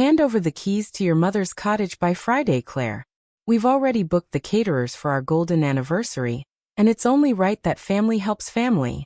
Hand over the keys to your mother's cottage by Friday, Claire. We've already booked the caterers for our golden anniversary, and it's only right that family helps family.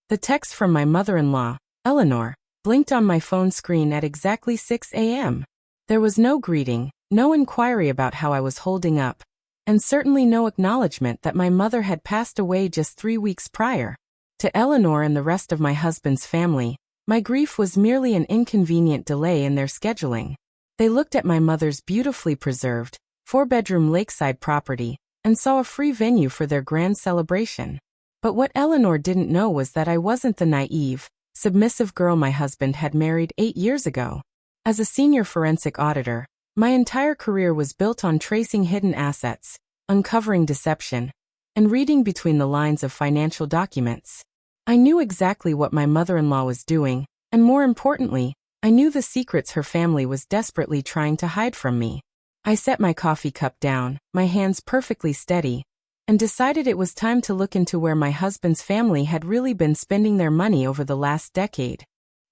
The text from my mother-in-law, Eleanor, blinked on my phone screen at exactly 6 a.m. There was no greeting, no inquiry about how I was holding up, and certainly no acknowledgement that my mother had passed away just 3 weeks prior. To Eleanor and the rest of my husband's family, my grief was merely an inconvenient delay in their scheduling. They looked at my mother's beautifully preserved, 4-bedroom lakeside property, and saw a free venue for their grand celebration. But what Eleanor didn't know was that I wasn't the naive, submissive girl my husband had married 8 years ago. As a senior forensic auditor, my entire career was built on tracing hidden assets, uncovering deception, and reading between the lines of financial documents. I knew exactly what my mother-in-law was doing, and more importantly, I knew the secrets her family was desperately trying to hide from me. I set my coffee cup down, my hands perfectly steady, and decided it was time to look into where my husband's family had really been spending their money over the last decade.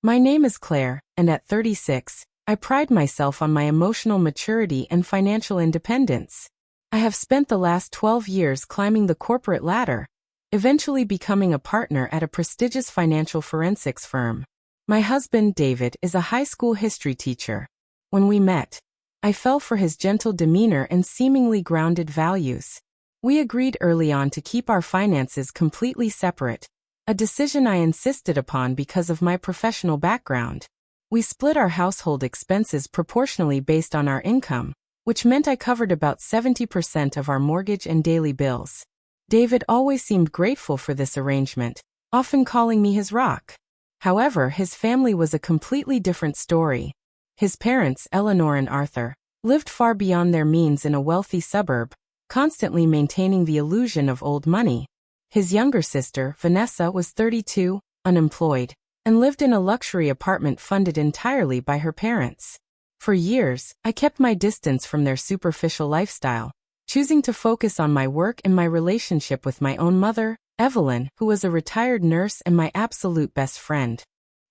My name is Claire, and at 36, I pride myself on my emotional maturity and financial independence. I have spent the last 12 years climbing the corporate ladder, eventually becoming a partner at a prestigious financial forensics firm. My husband, David, is a high school history teacher. When we met, I fell for his gentle demeanor and seemingly grounded values. We agreed early on to keep our finances completely separate, a decision I insisted upon because of my professional background. We split our household expenses proportionally based on our income, which meant I covered about 70% of our mortgage and daily bills. David always seemed grateful for this arrangement, often calling me his rock. However, his family was a completely different story. His parents, Eleanor and Arthur, lived far beyond their means in a wealthy suburb, constantly maintaining the illusion of old money. His younger sister, Vanessa, was 32, unemployed, and lived in a luxury apartment funded entirely by her parents. For years, I kept my distance from their superficial lifestyle, choosing to focus on my work and my relationship with my own mother, Evelyn, who was a retired nurse and my absolute best friend.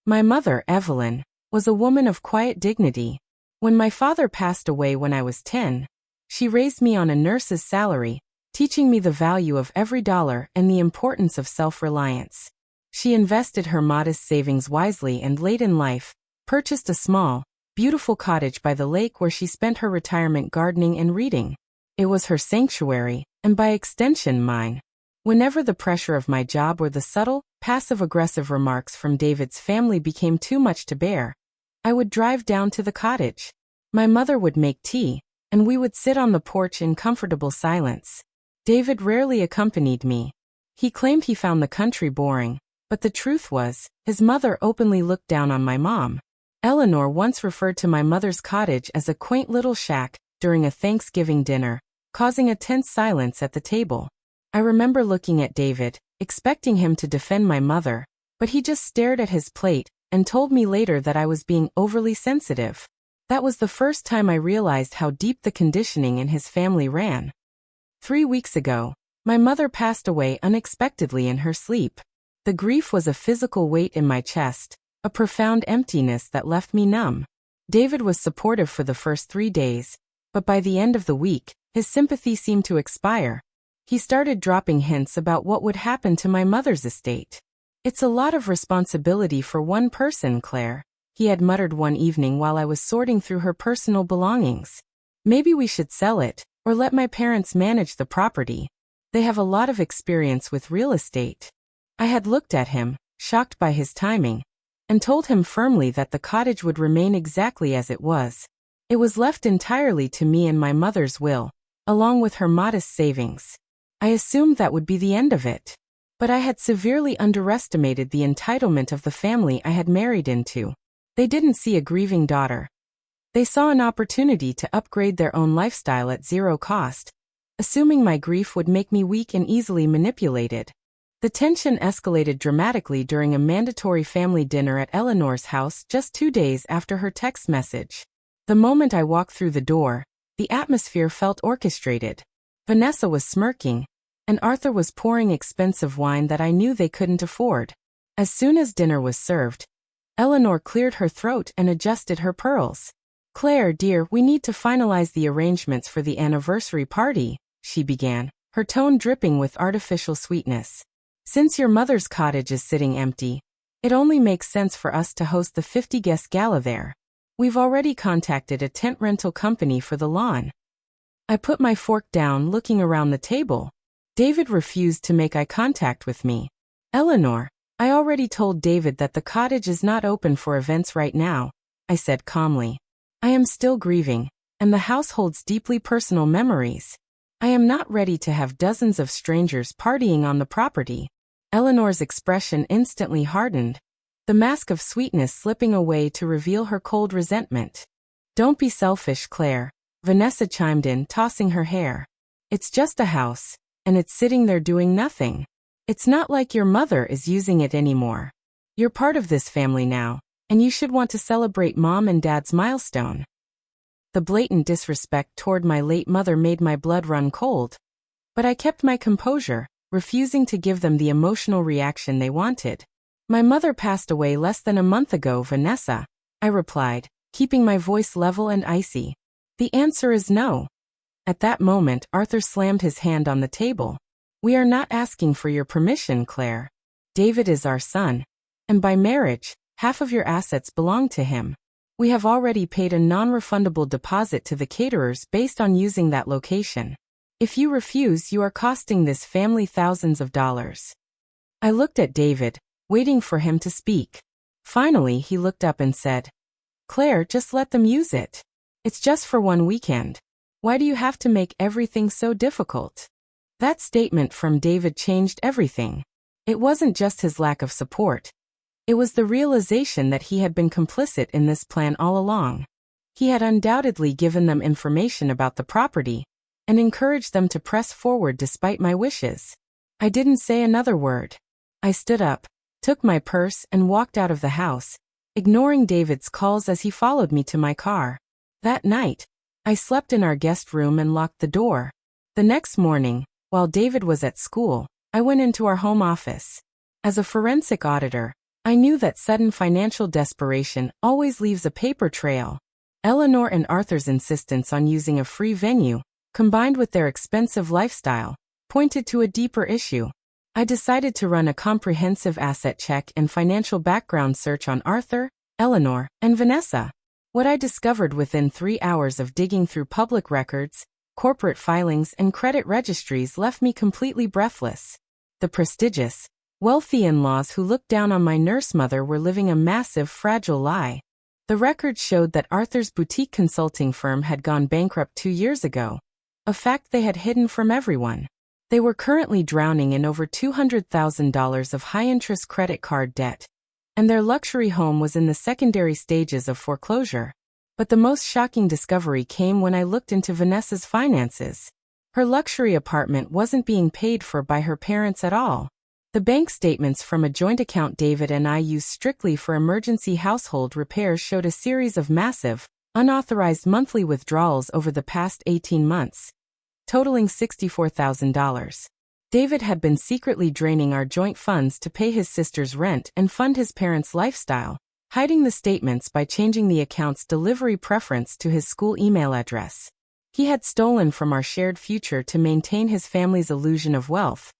My mother, Evelyn, was a woman of quiet dignity. When my father passed away when I was 10, she raised me on a nurse's salary, teaching me the value of every dollar and the importance of self-reliance. She invested her modest savings wisely and late in life, purchased a small, beautiful cottage by the lake where she spent her retirement gardening and reading. It was her sanctuary, and by extension mine. Whenever the pressure of my job or the subtle, passive-aggressive remarks from David's family became too much to bear, I would drive down to the cottage. My mother would make tea, and we would sit on the porch in comfortable silence. David rarely accompanied me. He claimed he found the country boring, but the truth was, his mother openly looked down on my mom. Eleanor once referred to my mother's cottage as a quaint little shack during a Thanksgiving dinner, causing a tense silence at the table. I remember looking at David, expecting him to defend my mother, but he just stared at his plate and told me later that I was being overly sensitive. That was the first time I realized how deep the conditioning in his family ran. 3 weeks ago, my mother passed away unexpectedly in her sleep. The grief was a physical weight in my chest, a profound emptiness that left me numb. David was supportive for the first 3 days, but by the end of the week, his sympathy seemed to expire. He started dropping hints about what would happen to my mother's estate. "It's a lot of responsibility for one person, Claire," he had muttered one evening while I was sorting through her personal belongings. "Maybe we should sell it, or let my parents manage the property. They have a lot of experience with real estate." I had looked at him, shocked by his timing, and told him firmly that the cottage would remain exactly as it was. It was left entirely to me and my mother's will, along with her modest savings. I assumed that would be the end of it. But I had severely underestimated the entitlement of the family I had married into. They didn't see a grieving daughter. They saw an opportunity to upgrade their own lifestyle at zero cost, assuming my grief would make me weak and easily manipulated. The tension escalated dramatically during a mandatory family dinner at Eleanor's house just 2 days after her text message. The moment I walked through the door, the atmosphere felt orchestrated. Vanessa was smirking, and Arthur was pouring expensive wine that I knew they couldn't afford. As soon as dinner was served, Eleanor cleared her throat and adjusted her pearls. Claire, dear, we need to finalize the arrangements for the anniversary party, she began, her tone dripping with artificial sweetness. Since your mother's cottage is sitting empty, it only makes sense for us to host the 50-guest gala there. We've already contacted a tent rental company for the lawn. I put my fork down, looking around the table. David refused to make eye contact with me. Eleanor, I already told David that the cottage is not open for events right now, I said calmly. I am still grieving, and the house holds deeply personal memories. I am not ready to have dozens of strangers partying on the property. Eleanor's expression instantly hardened, the mask of sweetness slipping away to reveal her cold resentment. Don't be selfish, Claire, Vanessa chimed in, tossing her hair. It's just a house, and it's sitting there doing nothing. It's not like your mother is using it anymore. You're part of this family now, and you should want to celebrate Mom and Dad's milestone. The blatant disrespect toward my late mother made my blood run cold. But I kept my composure, refusing to give them the emotional reaction they wanted. My mother passed away less than a month ago, Vanessa, I replied, keeping my voice level and icy. The answer is no. At that moment, Arthur slammed his hand on the table. We are not asking for your permission, Claire. David is our son, and by marriage, half of your assets belong to him. We have already paid a non-refundable deposit to the caterers based on using that location. If you refuse, you are costing this family thousands of dollars. I looked at David, waiting for him to speak. Finally, he looked up and said, Claire, just let them use it. It's just for one weekend. Why do you have to make everything so difficult? That statement from David changed everything. It wasn't just his lack of support. It was the realization that he had been complicit in this plan all along. He had undoubtedly given them information about the property and encouraged them to press forward despite my wishes. I didn't say another word. I stood up, took my purse, and walked out of the house, ignoring David's calls as he followed me to my car. That night, I slept in our guest room and locked the door. The next morning, while David was at school, I went into our home office. As a forensic auditor, I knew that sudden financial desperation always leaves a paper trail. Eleanor and Arthur's insistence on using a free venue, combined with their expensive lifestyle, pointed to a deeper issue. I decided to run a comprehensive asset check and financial background search on Arthur, Eleanor, and Vanessa. What I discovered within 3 hours of digging through public records, corporate filings, and credit registries left me completely breathless. The prestigious, wealthy in-laws who looked down on my nurse mother were living a massive, fragile lie. The records showed that Arthur's boutique consulting firm had gone bankrupt 2 years ago, a fact they had hidden from everyone. They were currently drowning in over $200,000 of high-interest credit card debt, and their luxury home was in the secondary stages of foreclosure. But the most shocking discovery came when I looked into Vanessa's finances. Her luxury apartment wasn't being paid for by her parents at all. The bank statements from a joint account David and I used strictly for emergency household repairs showed a series of massive, unauthorized monthly withdrawals over the past 18 months, totaling $64,000. David had been secretly draining our joint funds to pay his sister's rent and fund his parents' lifestyle, hiding the statements by changing the account's delivery preference to his school email address. He had stolen from our shared future to maintain his family's illusion of wealth.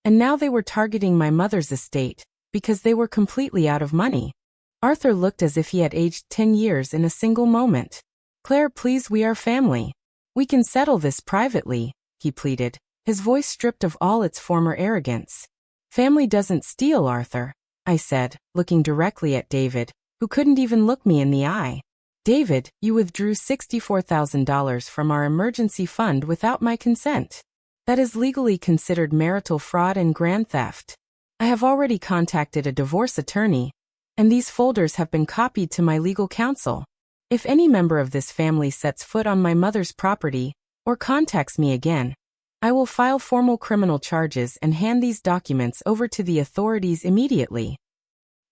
And now they were targeting my mother's estate, because they were completely out of money. Arthur looked as if he had aged 10 years in a single moment. Claire, please, we are family. We can settle this privately, he pleaded, his voice stripped of all its former arrogance. Family doesn't steal, Arthur, I said, looking directly at David, who couldn't even look me in the eye. David, you withdrew $64,000 from our emergency fund without my consent. That is legally considered marital fraud and grand theft. I have already contacted a divorce attorney, and these folders have been copied to my legal counsel. If any member of this family sets foot on my mother's property, or contacts me again, I will file formal criminal charges and hand these documents over to the authorities immediately.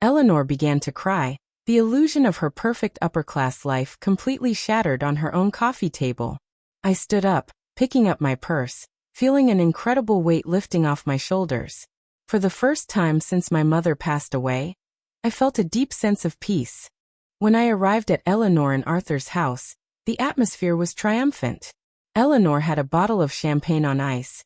Eleanor began to cry, the illusion of her perfect upper-class life completely shattered on her own coffee table. I stood up, picking up my purse, feeling an incredible weight lifting off my shoulders. For the first time since my mother passed away, I felt a deep sense of peace. When I arrived at Eleanor and Arthur's house, the atmosphere was triumphant. Eleanor had a bottle of champagne on ice,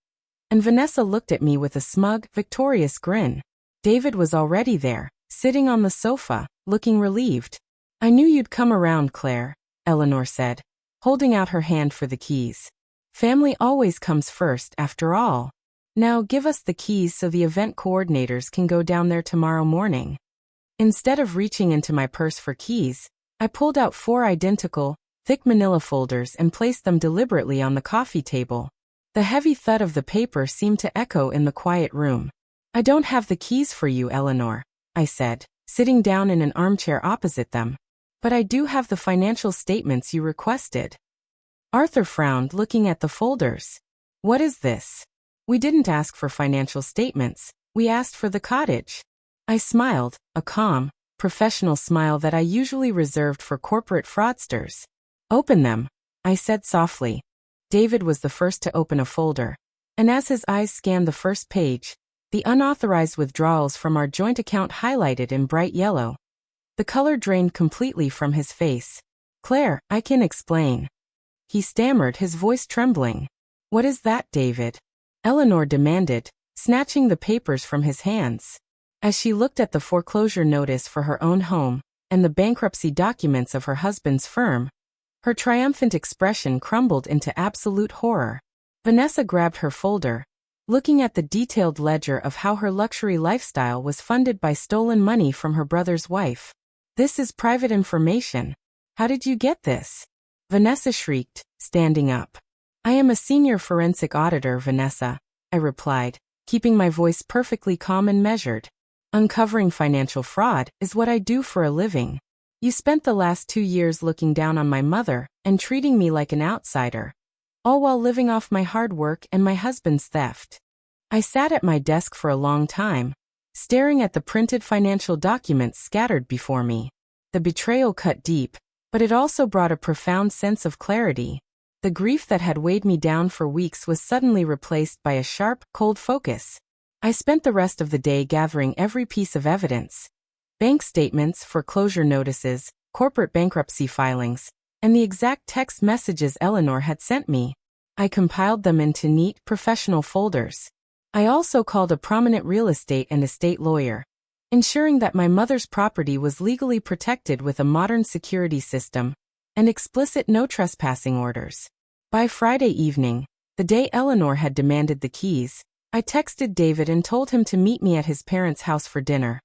and Vanessa looked at me with a smug, victorious grin. David was already there, sitting on the sofa, looking relieved. "I knew you'd come around, Claire," Eleanor said, holding out her hand for the keys. "Family always comes first, after all. Now give us the keys so the event coordinators can go down there tomorrow morning." Instead of reaching into my purse for keys, I pulled out 4 identical, thick manila folders and placed them deliberately on the coffee table. The heavy thud of the paper seemed to echo in the quiet room. "I don't have the keys for you, Eleanor," I said, sitting down in an armchair opposite them. "But I do have the financial statements you requested." Arthur frowned, looking at the folders. "What is this? We didn't ask for financial statements, we asked for the cottage." I smiled, a calm, professional smile that I usually reserved for corporate fraudsters. "Open them," I said softly. David was the first to open a folder, and as his eyes scanned the first page, the unauthorized withdrawals from our joint account highlighted in bright yellow. The color drained completely from his face. "Claire, I can explain," he stammered, his voice trembling. "What is that, David?" Eleanor demanded, snatching the papers from his hands. As she looked at the foreclosure notice for her own home and the bankruptcy documents of her husband's firm, her triumphant expression crumbled into absolute horror. Vanessa grabbed her folder, looking at the detailed ledger of how her luxury lifestyle was funded by stolen money from her brother's wife. "This is private information. How did you get this?" Vanessa shrieked, standing up. "I am a senior forensic auditor, Vanessa," I replied, keeping my voice perfectly calm and measured. "Uncovering financial fraud is what I do for a living. You spent the last 2 years looking down on my mother and treating me like an outsider, all while living off my hard work and my husband's theft." I sat at my desk for a long time, staring at the printed financial documents scattered before me. The betrayal cut deep, but it also brought a profound sense of clarity. The grief that had weighed me down for weeks was suddenly replaced by a sharp, cold focus. I spent the rest of the day gathering every piece of evidence: bank statements, foreclosure notices, corporate bankruptcy filings, and the exact text messages Eleanor had sent me. I compiled them into neat, professional folders. I also called a prominent real estate and estate lawyer, ensuring that my mother's property was legally protected with a modern security system and explicit no trespassing orders. By Friday evening, the day Eleanor had demanded the keys, I texted David and told him to meet me at his parents' house for dinner.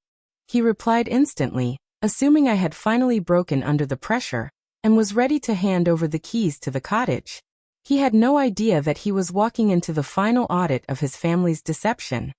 He replied instantly, assuming I had finally broken under the pressure and was ready to hand over the keys to the cottage. He had no idea that he was walking into the final audit of his family's deception.